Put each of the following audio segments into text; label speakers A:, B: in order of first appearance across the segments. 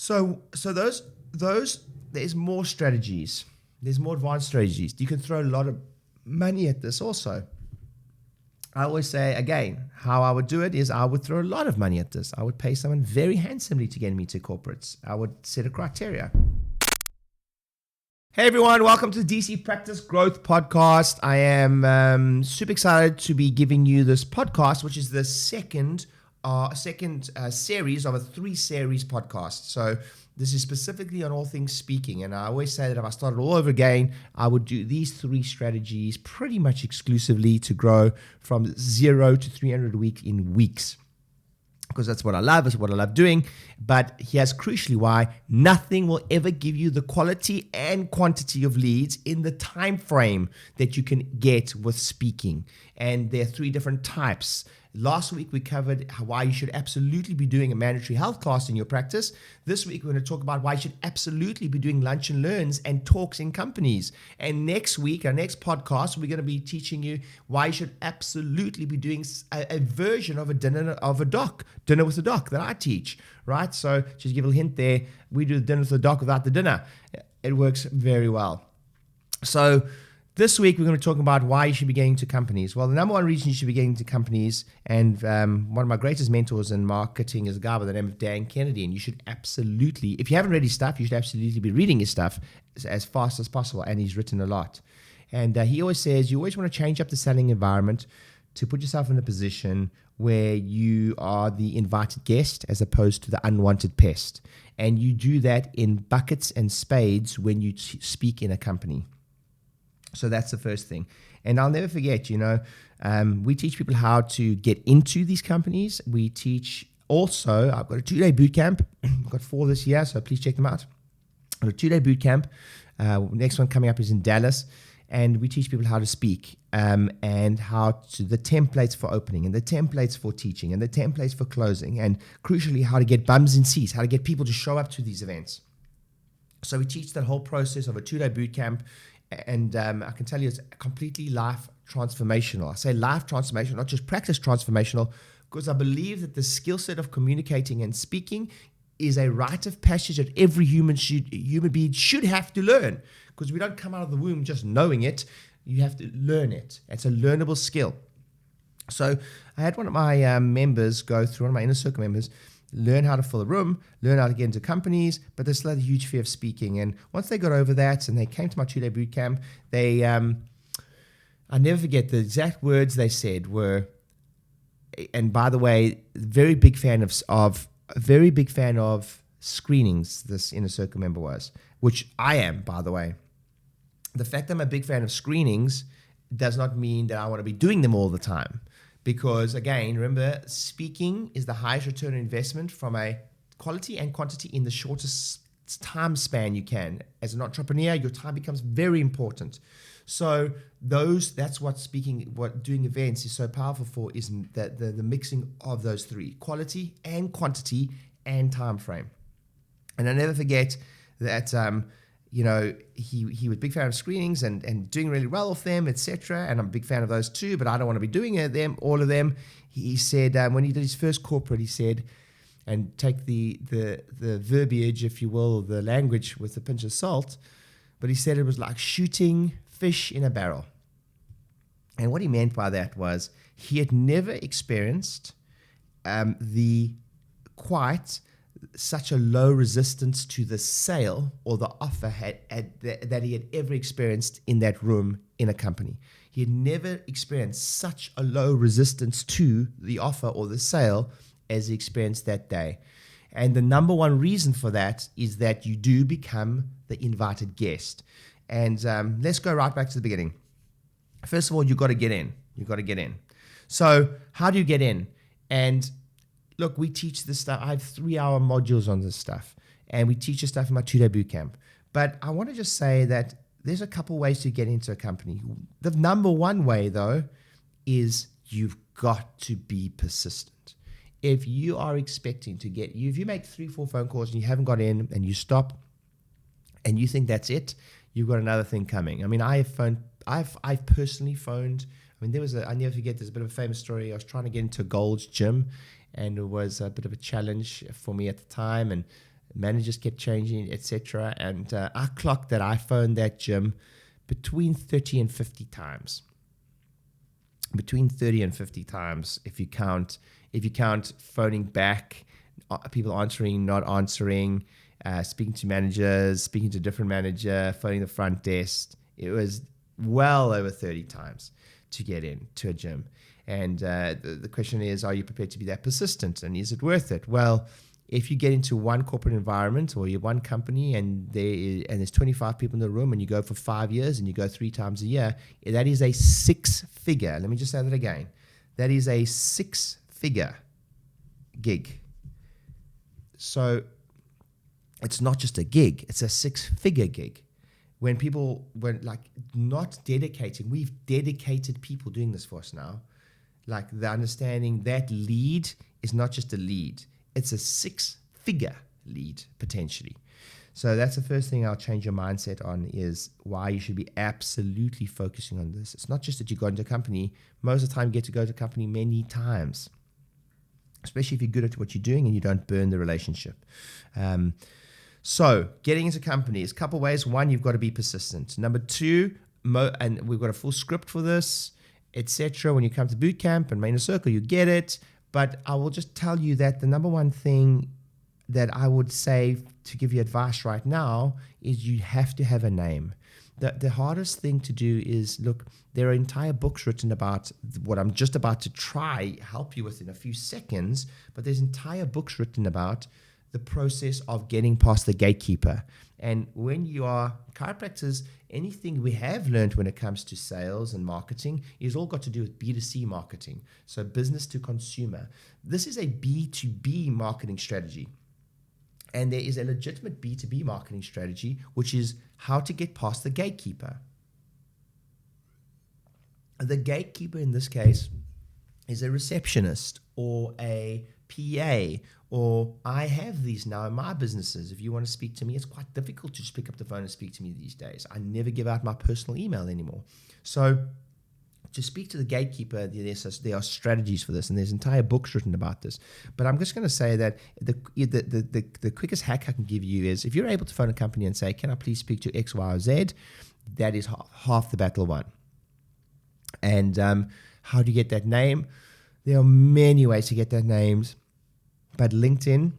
A: So there's more strategies. There's more advanced strategies. You can throw a lot of money at this also. I always say, again, how I would do it is I would throw a lot of money at this. I would pay someone very handsomely to get me to corporates. I would set a criteria. Hey everyone, welcome to the DC Practice Growth Podcast. I am super excited to be giving you this podcast, which is the second series of a 3-series podcast. So this is specifically on all things speaking. And I always say that if I started all over again, I would do these 3 strategies pretty much exclusively to grow from 0 to 300 a week in weeks. Because that's what I love, is what I love doing. But here's crucially why nothing will ever give you the quality and quantity of leads in the time frame that you can get with speaking. And there are 3 different types. Last week we covered why you should absolutely be doing a mandatory health class in your practice. This week we're going to talk about why you should absolutely be doing lunch and learns and talks in companies. And next week, our next podcast, we're going to be teaching you why you should absolutely be doing a version of a dinner with a doc that I teach, right? So just give a hint there. We do the dinner with the doc without the dinner. It works very well. So this week, we're going to talk about why you should be getting to companies. Well, the number one reason you should be getting to companies, and one of my greatest mentors in marketing is a guy by the name of Dan Kennedy, and you should absolutely, if you haven't read his stuff, you should absolutely be reading his stuff as fast as possible, and he's written a lot. And he always says you always want to change up the selling environment to put yourself in a position where you are the invited guest as opposed to the unwanted pest. And you do that in buckets and spades when you speak in a company. So that's the first thing. And I'll never forget, we teach people how to get into these companies. We teach also, I've got a 2-day boot camp. I've got 4 this year, so please check them out. I've got a 2-day boot camp. Next one coming up is in Dallas. And we teach people how to speak and how to, the templates for opening and the templates for teaching and the templates for closing. And crucially, how to get bums in seats, how to get people to show up to these events. So we teach that whole process of a 2-day boot camp. And I can tell you it's completely life transformational. I say life transformational, not just practice transformational, because I believe that the skill set of communicating and speaking is a rite of passage that every human being should have to learn. Because we don't come out of the womb just knowing it. You have to learn it. It's a learnable skill. So I had one of my members go through, one of my inner circle members, learn how to fill a room, learn how to get into companies, but they still had a huge fear of speaking. And once they got over that and they came to my 2-day boot camp, they, I never forget the exact words they said were, and by the way, very big fan of screenings, this inner circle member was, which I am, by the way. The fact that I'm a big fan of screenings does not mean that I want to be doing them all the time. Because again, remember, speaking is the highest return on investment from a quality and quantity in the shortest time span you can. As an entrepreneur, your time becomes very important. So that's what doing events is so powerful for, is that the mixing of those 3, quality and quantity and time frame. And I never forget that he was a big fan of screenings and doing really well with them, etc. And I'm a big fan of those too, but I don't want to be doing all of them. He said when he did his first corporate, he said, and take the verbiage, if you will, the language with a pinch of salt, but he said it was like shooting fish in a barrel. And what he meant by that was he had never experienced such a low resistance to the sale or the offer that he had ever experienced in that room in a company. He had never experienced such a low resistance to the offer or the sale as he experienced that day. And the number one reason for that is that you do become the invited guest. And let's go right back to the beginning. First of all, you've got to get in. So how do you get in? And look, we teach this stuff. I have 3-hour modules on this stuff, and we teach this stuff in my 2-day boot camp. But I want to just say that there's a couple ways to get into a company. The number one way, though, is you've got to be persistent. If you are expecting to if you make 3-4 phone calls and you haven't got in and you stop and you think that's it, you've got another thing coming. I mean, I've personally phoned. I mean, I never forget, there's a bit of a famous story. I was trying to get into Gold's Gym, and it was a bit of a challenge for me at the time. And Managers kept changing, etc. And I clocked that I phoned that gym between 30 and 50 times. Between 30 and 50 times if you count phoning back, people answering, not answering, speaking to managers, speaking to a different manager, phoning the front desk. It was well over 30 times to get in to a gym. And the question is, are you prepared to be that persistent? And is it worth it? Well, if you get into one corporate environment or you're one company and there's 25 people in the room and you go for 5 years and you go 3 times a year, that is a 6-figure. Let me just say that again. That is a 6-figure gig. So it's not just a gig, it's a 6-figure gig. When people were like not dedicating, we've dedicated people doing this for us now. Like the understanding that lead is not just a lead, it's a 6-figure lead potentially. So that's the first thing I'll change your mindset on, is why you should be absolutely focusing on this. It's not just that you go into a company. Most of the time you get to go to a company many times, especially if you're good at what you're doing and you don't burn the relationship. So getting into companies, a couple ways. One, you've got to be persistent. Number two, and we've got a full script for this, etc. When you come to boot camp and Main Circle, you get it. But I will just tell you that the number one thing that I would say to give you advice right now is you have to have a name. The hardest thing to do is, look, there are entire books written about what I'm just about to try help you with in a few seconds, but there's entire books written about the process of getting past the gatekeeper. And when you are chiropractors, anything we have learned when it comes to sales and marketing is all got to do with B2C marketing, so business to consumer. This is a B2B marketing strategy. And there is a legitimate B2B marketing strategy, which is how to get past the gatekeeper. The gatekeeper in this case is a receptionist or a PA, or I have these now in my businesses. If you want to speak to me, it's quite difficult to just pick up the phone and speak to me these days. I never give out my personal email anymore. So to speak to the gatekeeper, there are strategies for this, and there's entire books written about this. But I'm just going to say that the quickest hack I can give you is, if you're able to phone a company and say, can I please speak to X, Y, or Z, that is half the battle won. And how do you get that name? There are many ways to get that names, but LinkedIn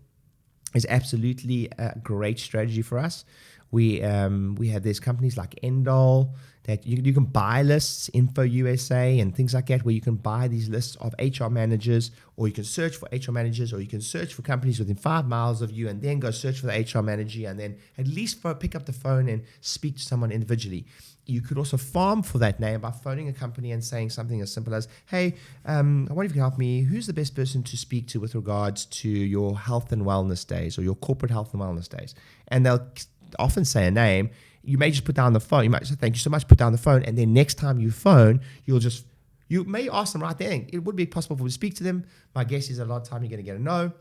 A: is absolutely a great strategy for us. We have these companies like Endol that you can buy lists, Info USA and things like that, where you can buy these lists of HR managers, or you can search for HR managers, or you can search for companies within 5 miles of you and then go search for the HR manager and then at least pick up the phone and speak to someone individually. You could also farm for that name by phoning a company and saying something as simple as, hey, I wonder if you can help me. Who's the best person to speak to with regards to your health and wellness days or your corporate health and wellness days? And they'll often say a name. You may just put down the phone. You might say, thank you so much, put down the phone. And then next time you phone, you may ask them right there. It would be possible for you to speak to them. My guess is a lot of time you're going to get a no.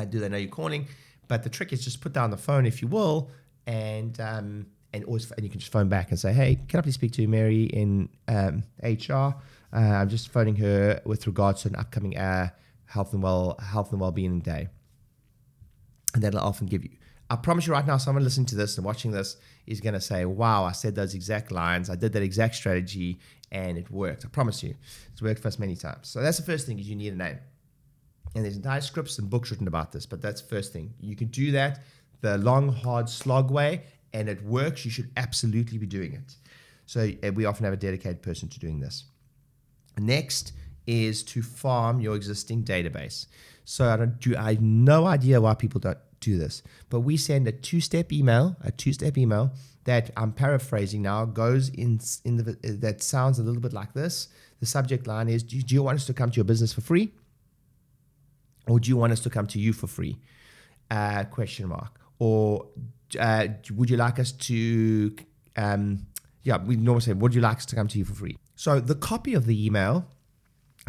A: Do they know you're calling? But the trick is just put down the phone, if you will, and you can just phone back and say, hey, can I please speak to Mary in HR? I'm just phoning her with regards to an upcoming health and well-being day. And that'll often give you. I promise you right now, someone listening to this and watching this is going to say, wow, I said those exact lines. I did that exact strategy and it worked. I promise you. It's worked for us many times. So that's the first thing, is you need a name. And there's entire scripts and books written about this, but that's the first thing. You can do that the long, hard slog way, and it works. You should absolutely be doing it. So we often have a dedicated person to doing this. Next is to farm your existing database. So I have no idea why people don't do this, but we send a two-step email that I'm paraphrasing now, goes in that sounds a little bit like this. The subject line is, do you want us to come to your business for free? Or do you want us to come to you for free? Question mark. Or would you like us to, we normally say, would you like us to come to you for free? So the copy of the email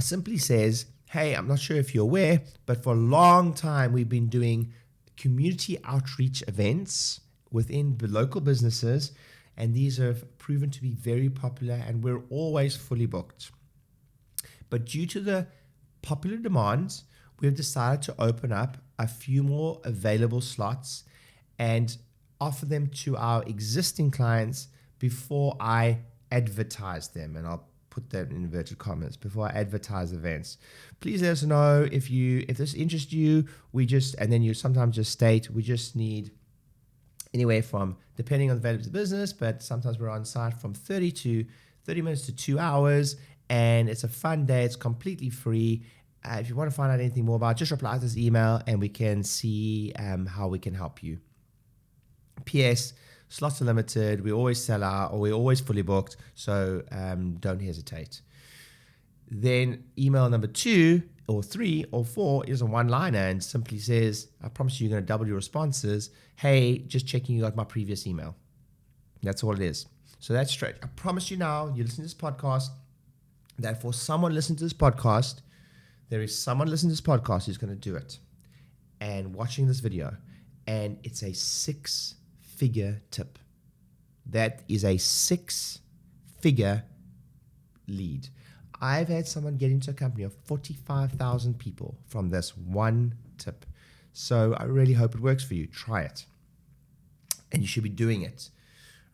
A: simply says, hey, I'm not sure if you're aware, but for a long time we've been doing community outreach events within the local businesses, and these have proven to be very popular, and we're always fully booked. But due to the popular demands, we've decided to open up a few more available slots and offer them to our existing clients before I advertise them. And I'll put that in inverted commas, before I advertise events. Please let us know if this interests you. And then you sometimes just state, we just need anywhere from, depending on the value of the business, but sometimes we're on site from 30 minutes to 2 hours, and it's a fun day. It's completely free. If you want to find out anything more about it, just reply to this email and we can see how we can help you. PS, slots are limited. We always sell out, or we're always fully booked, so don't hesitate. Then email number 2 or 3 or 4 is a one-liner and simply says, I promise you you're going to double your responses. Hey, just checking you got my previous email. That's all it is. So that's straight. I promise you now, you listen to this podcast, that for someone listening to this podcast, there is someone listening to this podcast who's going to do it and watching this video. And it's a 6-figure tip. That is a 6-figure lead. I've had someone get into a company of 45,000 people from this one tip. So I really hope it works for you. Try it. And you should be doing it,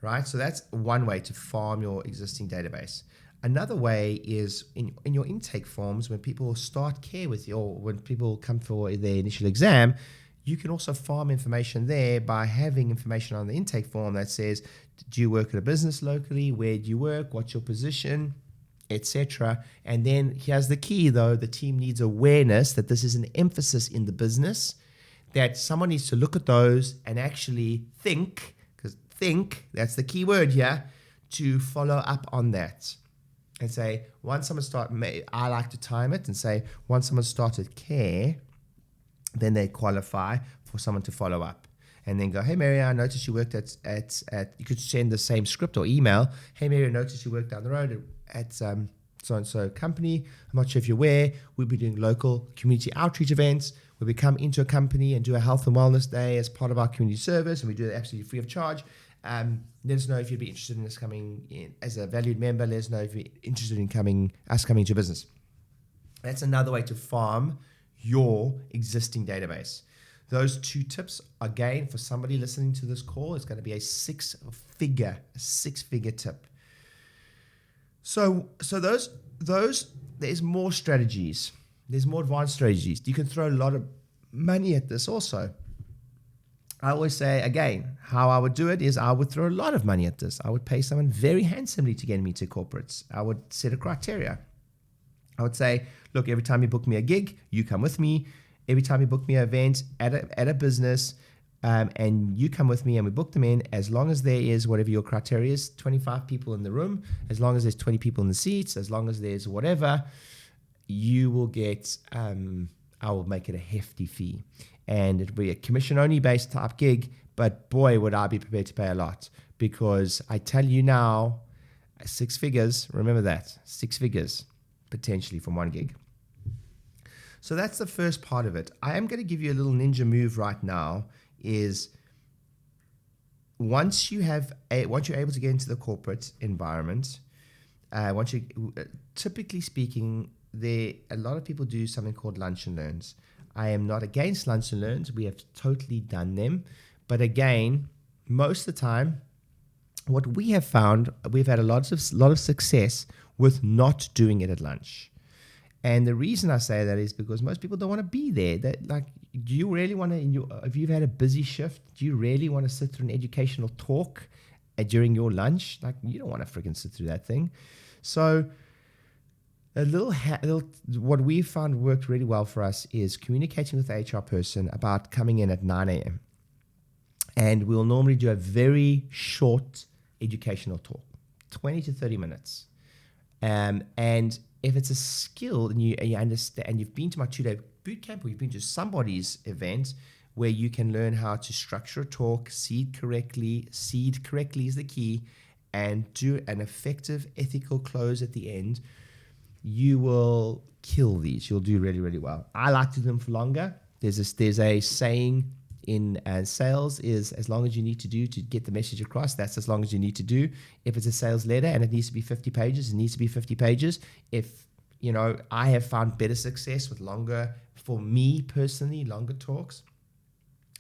A: right? So that's one way to farm your existing database. Another way is in your intake forms, when people start care with you, or when people come for their initial exam, you can also farm information there by having information on the intake form that says, do you work at a business locally? Where do you work? What's your position? Etc. And then here's the key, though. The team needs awareness that this is an emphasis in the business, that someone needs to look at those and actually think, because think, that's the key word here, to follow up on that. And say, once someone I like to time it and say, once someone started care, then they qualify for someone to follow up. And then go, hey, Mary, I noticed you worked at you could send the same script or email. Hey, Mary, I noticed you worked down the road at so-and-so company. I'm not sure if you're aware, we'll be doing local community outreach events where we come into a company and do a health and wellness day as part of our community service, and we do it absolutely free of charge. Let us know if you'd be interested in this coming in as a valued member. Let us know if you're interested in coming to your business. That's another way to farm your existing database. Those 2 tips, again, for somebody listening to this call, it's going to be a 6-figure tip. So those there's more strategies. There's more advanced strategies. You can throw a lot of money at this also. I always say, again, how I would do it is I would throw a lot of money at this. I would pay someone very handsomely to get me to corporates. I would set a criteria. I would say, look, every time you book me a gig, you come with me. Every time you book me an event at a business, and you come with me and we book them in, as long as there is whatever your criteria is, 25 people in the room, as long as there's 20 people in the seats, as long as there's whatever, you will get, I will make it a hefty fee. And it'll be a commission-only based type gig, but boy, would I be prepared to pay a lot. Because I tell you now, 6 figures, remember that, 6 figures, potentially from one gig. So that's the first part of it. I am going to give you a little ninja move right now, is once you're able to get into the corporate environment, typically speaking, a lot of people do something called lunch and learns. I am not against lunch and learns. We have totally done them. But again, most of the time, what we have found, we've had a lot of success with not doing it at lunch. And the reason I say that is because most people don't want to be there. Do you really want to, if you've had a busy shift, do you really want to sit through an educational talk during your lunch? You don't want to freaking sit through that thing. So what we found worked really well for us is communicating with the HR person about coming in at 9 a.m. And we'll normally do a very short educational talk, 20 to 30 minutes. And if it's a skill and you understand, and you've been to my 2-day boot camp, or you've been to somebody's event where you can learn how to structure a talk, seed correctly is the key, and do an effective ethical close at the end, you will kill these. You'll do really, really well. I like to do them for longer. There's a saying in sales is, as long as you need to do to get the message across, that's as long as you need to do. If it's a sales letter and it needs to be 50 pages, it needs to be 50 pages. If I have found better success with longer, for me personally, longer talks.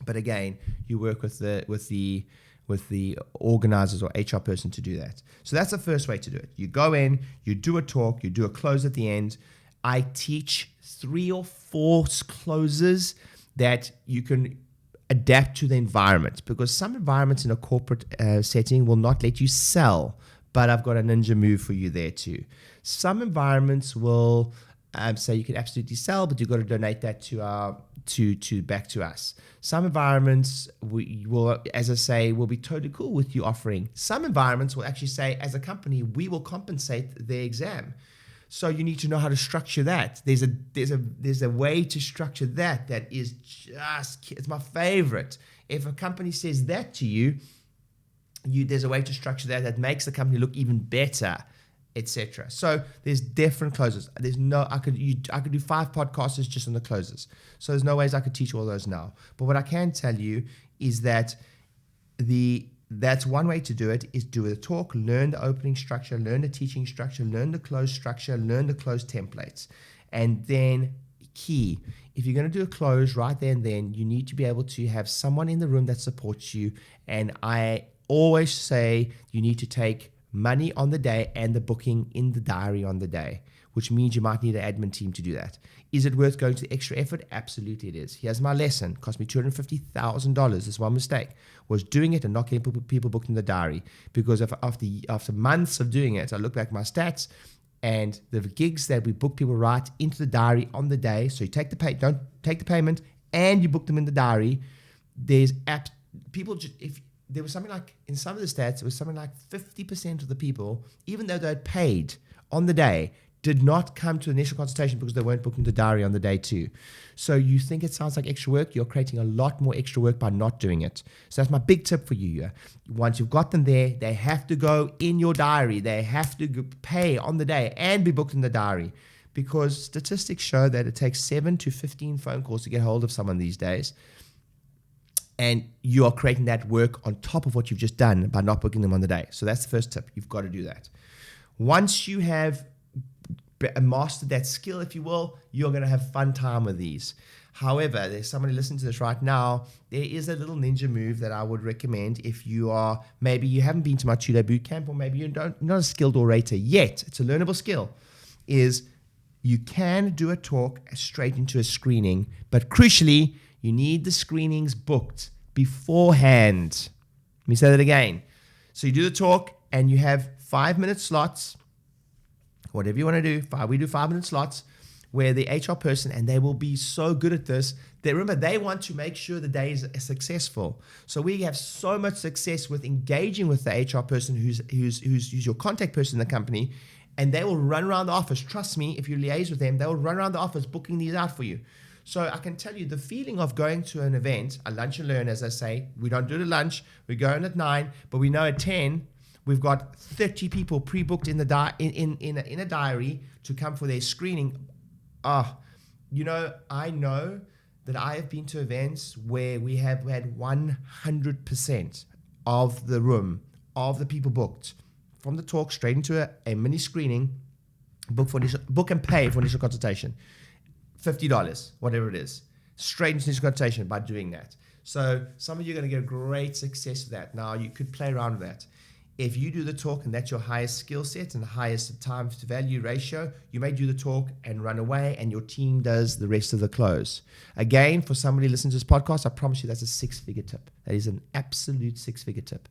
A: But again, you work with the organizers or HR person to do that. So that's the first way to do it. You go in, you do a talk, you do a close at the end. I teach 3 or 4 closes that you can adapt to the environment, because some environments in a corporate setting will not let you sell, but I've got a ninja move for you there too. Some environments will say you can absolutely sell, but you've got to donate that to back to us. Some environments will, as I say, will be totally cool with you offering. Some environments will actually say, as a company, we will compensate their exam. So you need to know how to structure that. There's a way to structure that is just, it's my favorite. If a company says that to you, there's a way to structure that makes the company look even better, etc. So there's different closes. I could do 5 podcasts just on the closes. So there's no ways I could teach all those now. But what I can tell you is that that's one way to do it, is do a talk, learn the opening structure, learn the teaching structure, learn the close structure, learn the close templates. And then key, if you're going to do a close right there and then, you need to be able to have someone in the room that supports you. And I always say you need to take money on the day and the booking in the diary on the day, which means you might need an admin team to do that. Is it worth going to the extra effort? Absolutely it is. Here's my lesson. It cost me $250,000. This one mistake was doing it and not getting people booked in the diary, because after months of doing it, I look back at my stats and the gigs that we book people right into the diary on the day. So you don't take the payment and you book them in the diary. There's people just, if there was something like, in some of the stats, it was something like 50% of the people, even though they had paid on the day, did not come to initial consultation because they weren't booking the diary on the day too. So you think it sounds like extra work, you're creating a lot more extra work by not doing it. So that's my big tip for you. Once you've got them there, they have to go in your diary. They have to pay on the day and be booked in the diary, because statistics show that it takes 7 to 15 phone calls to get hold of someone these days. And you are creating that work on top of what you've just done by not booking them on the day. So that's the first tip. You've got to do that. Once you have mastered that skill, if you will, you're going to have fun time with these. However, there's somebody listening to this right now. There is a little ninja move that I would recommend if you are, maybe you haven't been to my 2-day boot camp, or maybe you're not a skilled orator yet. It's a learnable skill. Is you can do a talk straight into a screening, but crucially, you need the screenings booked beforehand. Let me say that again. So you do the talk and you have 5-minute slots, whatever you want to do. We do 5-minute slots where the HR person, and they will be so good at this, they want to make sure the day is successful. So we have so much success with engaging with the HR person who's your contact person in the company, and they will run around the office. Trust me, if you liaise with them, they will run around the office booking these out for you. So I can tell you the feeling of going to an event, a lunch and learn, as I say. We don't do the lunch. We go in at 9, but we know at 10 we've got 30 people pre-booked in a diary to come for their screening. I know that I have been to events where we have had 100% of the room, of the people booked from the talk straight into a mini screening, book and pay for initial consultation. $50, whatever it is, straight into initial consultation by doing that. So some of you are going to get great success with that. Now, you could play around with that. If you do the talk and that's your highest skill set and the highest time to value ratio, you may do the talk and run away, and your team does the rest of the close. Again, for somebody listening to this podcast, I promise you that's a 6-figure tip. That is an absolute 6-figure tip.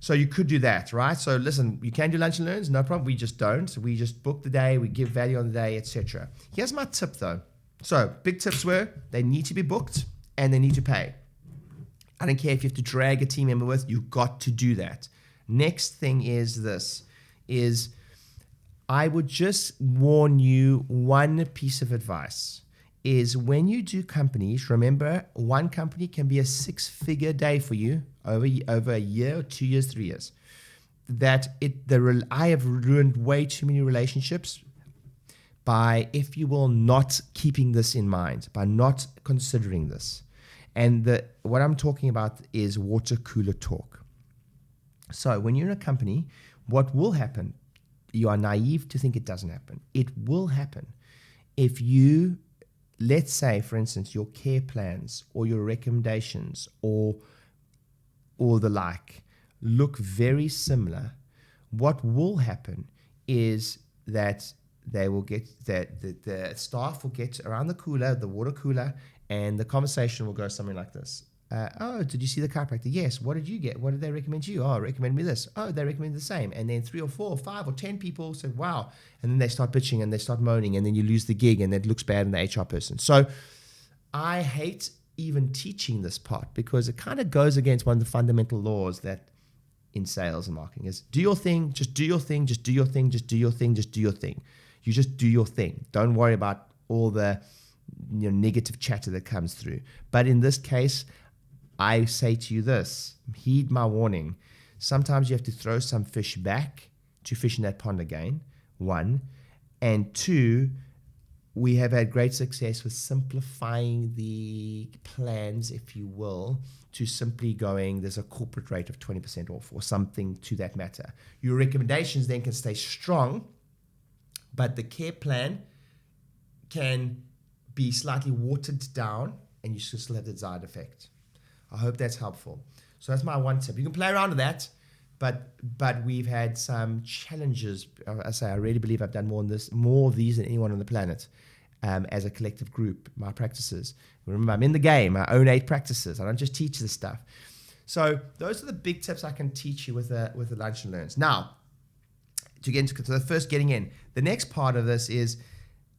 A: So you could do that, right? So listen, you can do lunch and learns, no problem. We just don't. We just book the day, we give value on the day, etc. Here's my tip though. So big tips were, they need to be booked and they need to pay. I don't care if you have to drag a team member with, you've got to do that. Next thing is I would just warn you, one piece of advice is when you do companies, remember one company can be a 6-figure day for you over a year or 2 years, 3 years. I have ruined way too many relationships by, if you will, not keeping this in mind, by not considering this. And what I'm talking about is water cooler talk. So when you're in a company, what will happen you are naive to think it doesn't happen. It will happen. If you, let's say, for instance, your care plans or your recommendations or the like look very similar, what will happen is that they will get that the staff will get around the water cooler, and the conversation will go something like this. Oh, did you see the chiropractor? Yes. What did you get? What did they recommend to you? Oh, recommend me this. Oh, they recommend the same. And then 3 or 4 or 5 or 10 people said, wow. And then they start bitching and they start moaning, and then you lose the gig, and it looks bad on the HR person. So I hate even teaching this part, because it kind of goes against one of the fundamental laws that in sales and marketing is do your thing, just do your thing, just do your thing, just do your thing, just do your thing. You just do your thing. Don't worry about all the negative chatter that comes through. But in this case, I say to you this, heed my warning. Sometimes you have to throw some fish back to fish in that pond again, 1. And 2, we have had great success with simplifying the plans, if you will, to simply going, there's a corporate rate of 20% off or something to that matter. Your recommendations then can stay strong, but the care plan can be slightly watered down, and you should still have the desired effect. I hope that's helpful. So that's my 1 tip. You can play around with that, but we've had some challenges. I say I really believe I've done more of these than anyone on the planet. As a collective group, my practices. Remember, I'm in the game. I own 8 practices. I don't just teach this stuff. So those are the big tips I can teach you with the Lunch and Learns. Now, to get into the first getting in, the next part of this is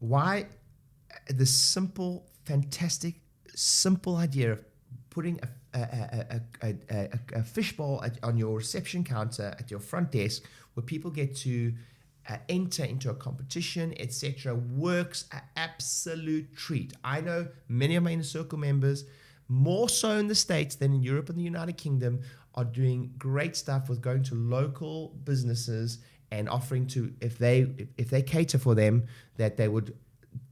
A: why the simple, fantastic, simple idea of putting a fishbowl on your reception counter at your front desk, where people get to enter into a competition, etc., works an absolute treat. I know many of my Inner Circle members, more so in the States than in Europe and the United Kingdom, are doing great stuff with going to local businesses and offering to, if they cater for them, that they would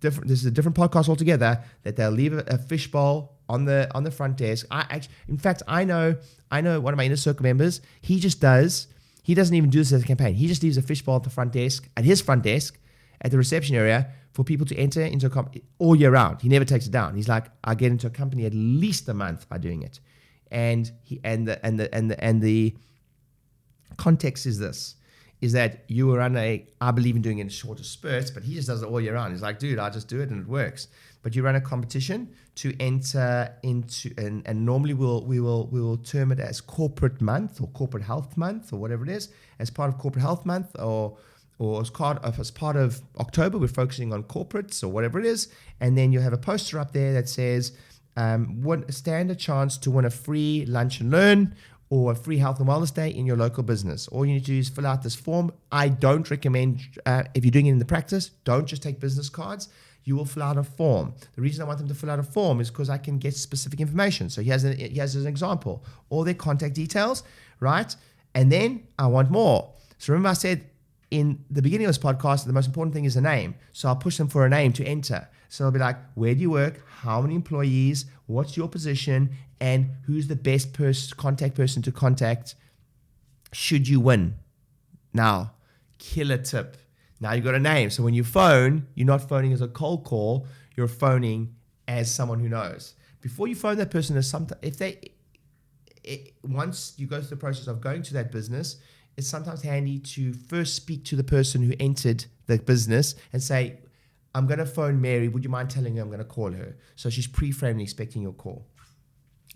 A: this is a different podcast altogether, that they'll leave a fishbowl on the front desk. In fact, I know one of my Inner Circle members. He doesn't even do this as a campaign. He just leaves a fishbowl at the front desk, at his front desk, at the reception area, for people to enter into a company all year round. He never takes it down. He's like, I get into a company at least a month by doing it, and the context is this. Is that you run I believe in doing it in shorter spurts, but he just does it all year round. He's like, dude, I just do it and it works. But you run a competition to enter into, and normally we will term it as corporate month or corporate health month or whatever it is, as part of corporate health month or as part of October, we're focusing on corporates or whatever it is. And then you have a poster up there that says, stand a chance to win a free lunch and learn or a free health and wellness day in your local business. All you need to do is fill out this form. I don't recommend, if you're doing it in the practice, don't just take business cards. You will fill out a form. The reason I want them to fill out a form is because I can get specific information. So he has an example, all their contact details, right? And then I want more. So remember I said in the beginning of this podcast, the most important thing is a name. So I'll push them for a name to enter. So I'll be like, where do you work? How many employees? What's your position? And who's the best contact person to contact should you win? Now, killer tip. Now you've got a name. So when you phone, you're not phoning as a cold call. You're phoning as someone who knows. Before you phone that person, once you go through the process of going to that business, it's sometimes handy to first speak to the person who entered the business and say, I'm going to phone Mary. Would you mind telling her I'm going to call her? So she's pre-framed expecting your call.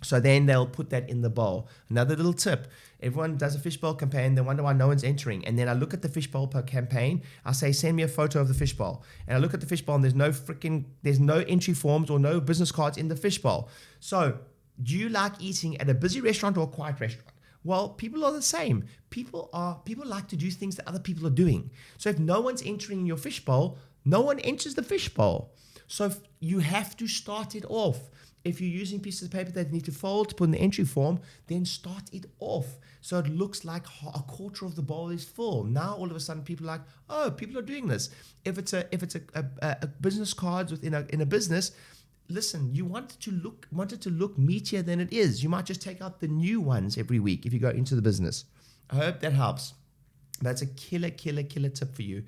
A: So then they'll put that in the bowl. Another little tip. Everyone does a fishbowl campaign. They wonder why no one's entering. And then I look at the fishbowl per campaign. I say, send me a photo of the fishbowl. And I look at the fishbowl and there's no entry forms or no business cards in the fishbowl. So do you like eating at a busy restaurant or a quiet restaurant? Well, people are the same. People like to do things that other people are doing. So if no one's entering in your fishbowl, no one enters the fishbowl. So you have to start it off. If you're using pieces of paper that need to fold to put in the entry form, then start it off. So it looks like a quarter of the bowl is full. Now all of a sudden people are like, oh, people are doing this. If it's a business cards within a business, listen, you want it to look meatier than it is. You might just take out the new ones every week if you go into the business. I hope that helps. That's a killer tip for you.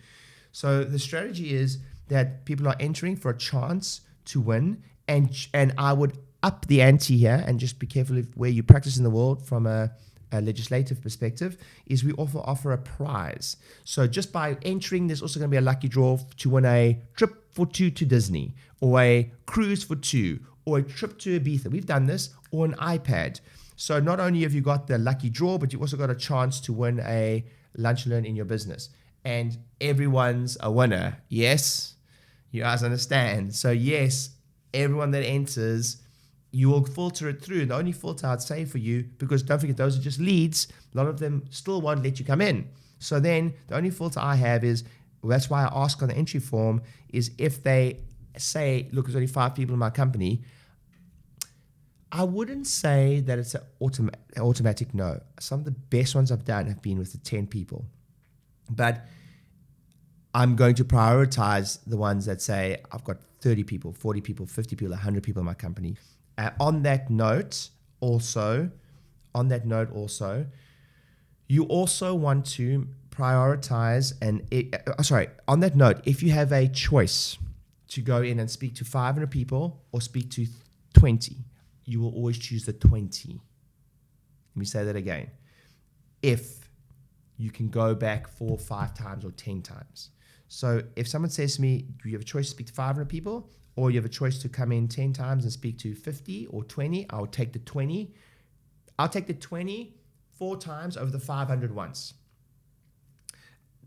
A: So the strategy is that people are entering for a chance to win, and I would up the ante here, and just be careful where you practice in the world from a legislative perspective, is we offer a prize. So just by entering, there's also going to be a lucky draw to win a trip for 2 to Disney, or a cruise for 2, or a trip to Ibiza. We've done this, or an iPad. So not only have you got the lucky draw, but you've also got a chance to win a lunch and learn in your business. And everyone's a winner. Yes? You guys understand? So yes, everyone that enters, you will filter it through. The only filter I'd say for you, because don't forget, those are just leads, a lot of them still won't let you come in. So then the only filter I have is, that's why I ask on the entry form, is if they say, look, there's only 5 people in my company, I wouldn't say that it's an automatic no. Some of the best ones I've done have been with the 10 people. But I'm going to prioritize the ones that say, I've got 30 people, 40 people, 50 people, 100 people in my company. On that note, also, you also want to prioritize on that note, if you have a choice to go in and speak to 500 people or speak to 20, you will always choose the 20. Let me say that again. If you can go back 4 or 5 times or 10 times. So if someone says to me, do you have a choice to speak to 500 people, or you have a choice to come in 10 times and speak to 50 or 20, I'll take the 20. I'll take the 20 4 times over the 500 once.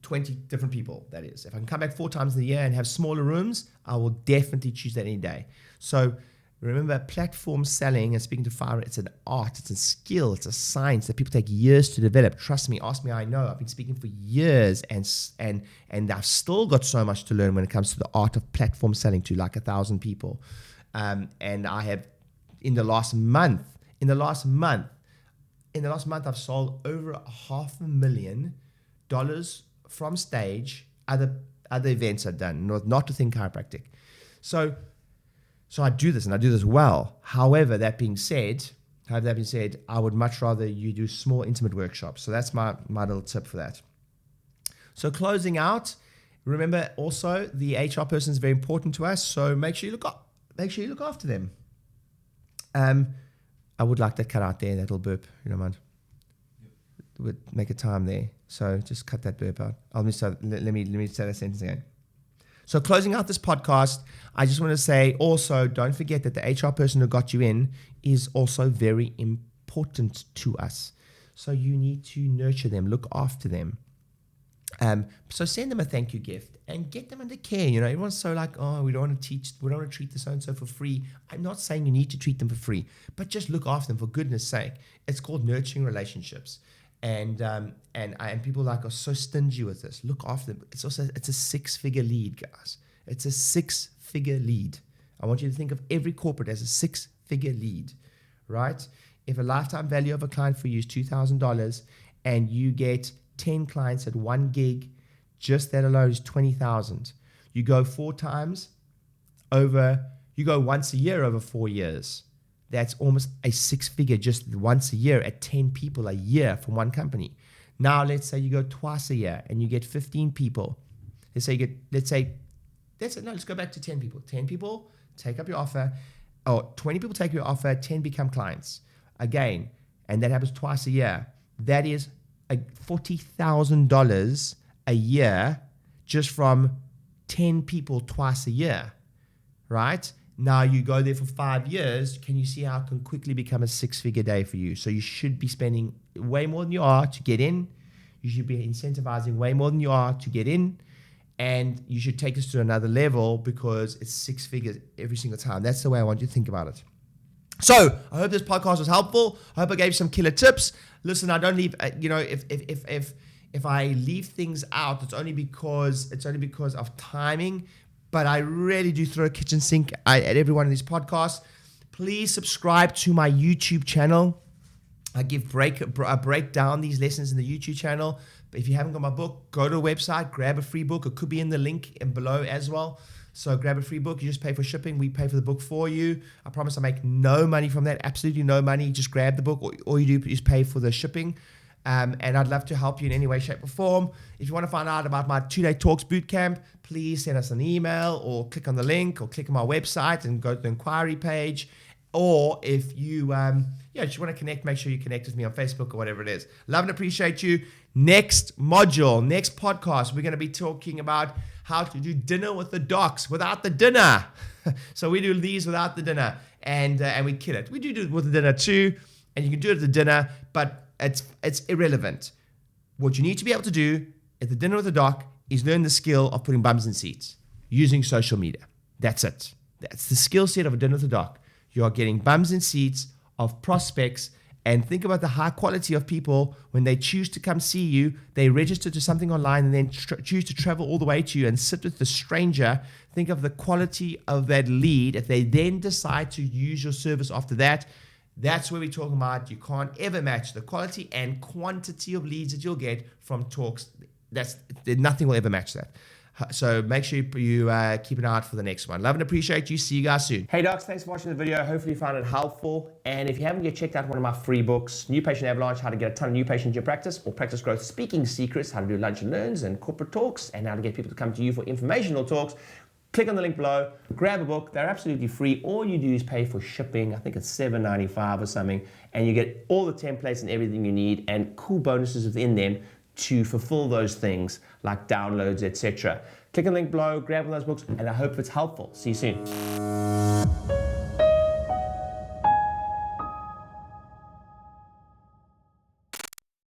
A: 20 different people, that is. If I can come back 4 times in the year and have smaller rooms, I will definitely choose that any day. So remember, platform selling and speaking to 500, it's an art, it's a skill, it's a science that people take years to develop. Trust me, ask me, I know. I've been speaking for years, and I've still got so much to learn when it comes to the art of platform selling to like 1,000 people. And I have, in the last month, I've sold over $500,000 from stage, other events I've done, not to think chiropractic. So I do this, and I do this well. However, that being said, I would much rather you do small, intimate workshops. So that's my little tip for that. So closing out, remember also the HR person is very important to us. So make sure you look after them. I would like that cut out there, that little burp. You don't mind? Would make a time there. So just cut that burp out. Let me say that sentence again. So closing out this podcast, I just want to say also, don't forget that the HR person who got you in is also very important to us. So you need to nurture them, look after them. So send them a thank you gift and get them under care. You know, everyone's so like, oh, we don't want to treat the so-and-so for free. I'm not saying you need to treat them for free, but just look after them for goodness sake. It's called nurturing relationships. And people are so stingy with this. Look after them. It's a 6-figure lead, guys. It's a 6-figure lead. I want you to think of every corporate as a 6-figure lead, right? If a lifetime value of a client for you is $2,000 and you get 10 clients at 1 gig, just that alone is $20,000. You go 4 times over, you go once a year over 4 years. That's almost a 6-figure just once a year at 10 people a year from one company. Now, let's say you go twice a year and you get 15 people. Let's go back to 10 people. 10 people take up your offer, or 20 people take your offer, 10 become clients. Again, and that happens twice a year. That is $40,000 a year just from 10 people twice a year, right? Now you go there for 5 years. Can you see how it can quickly become a 6-figure day for you? So you should be spending way more than you are to get in. You should be incentivizing way more than you are to get in. And you should take this to another level because it's 6 figures every single time. That's the way I want you to think about it. So I hope this podcast was helpful. I hope I gave you some killer tips. Listen, I don't leave, if I leave things out, it's only because of timing. But I really do throw a kitchen sink at every one of these podcasts. Please subscribe to my YouTube channel. I break down these lessons in the YouTube channel. But if you haven't got my book, go to the website, grab a free book. It could be in the link and below as well. So grab a free book. You just pay for shipping. We pay for the book for you. I promise I make no money from that. Absolutely no money. Just grab the book. All you do is pay for the shipping. And I'd love to help you in any way, shape, or form. If you want to find out about my 2-day Talks Bootcamp, please send us an email or click on the link or click on my website and go to the inquiry page. Or if you just want to connect, make sure you connect with me on Facebook or whatever it is. Love and appreciate you. Next module, next podcast, we're going to be talking about how to do dinner with the docs without the dinner. So we do these without the dinner, and we kill it. We do it with the dinner too, and you can do it at the dinner, but it's irrelevant. What you need to be able to do at the dinner with the doc is learn the skill of putting bums in seats using social media. That's it. That's the skill set of a dinner with the doc. You are getting bums in seats of prospects, and think about the high quality of people when they choose to come see you. They register to something online and then choose to travel all the way to you and sit with the stranger. Think of the quality of that lead. If they then decide to use your service after that, that's where we're talking about. You can't ever match the quality and quantity of leads that you'll get from talks. Nothing will ever match that. So make sure you keep an eye out for the next one. Love and appreciate you. See you guys soon. Hey docs, thanks for watching the video. Hopefully you found it helpful. And if you haven't yet checked out one of my free books, New Patient Avalanche, how to get a ton of new patients in your practice, or Practice Growth Speaking Secrets, how to do lunch and learns and corporate talks, and how to get people to come to you for informational talks, click on the link below, grab a book. They're absolutely free. All you do is pay for shipping. I think it's $7.95 or something. And you get all the templates and everything you need and cool bonuses within them to fulfill those things like downloads, etc. Click on the link below, grab one of those books, and I hope it's helpful. See you soon.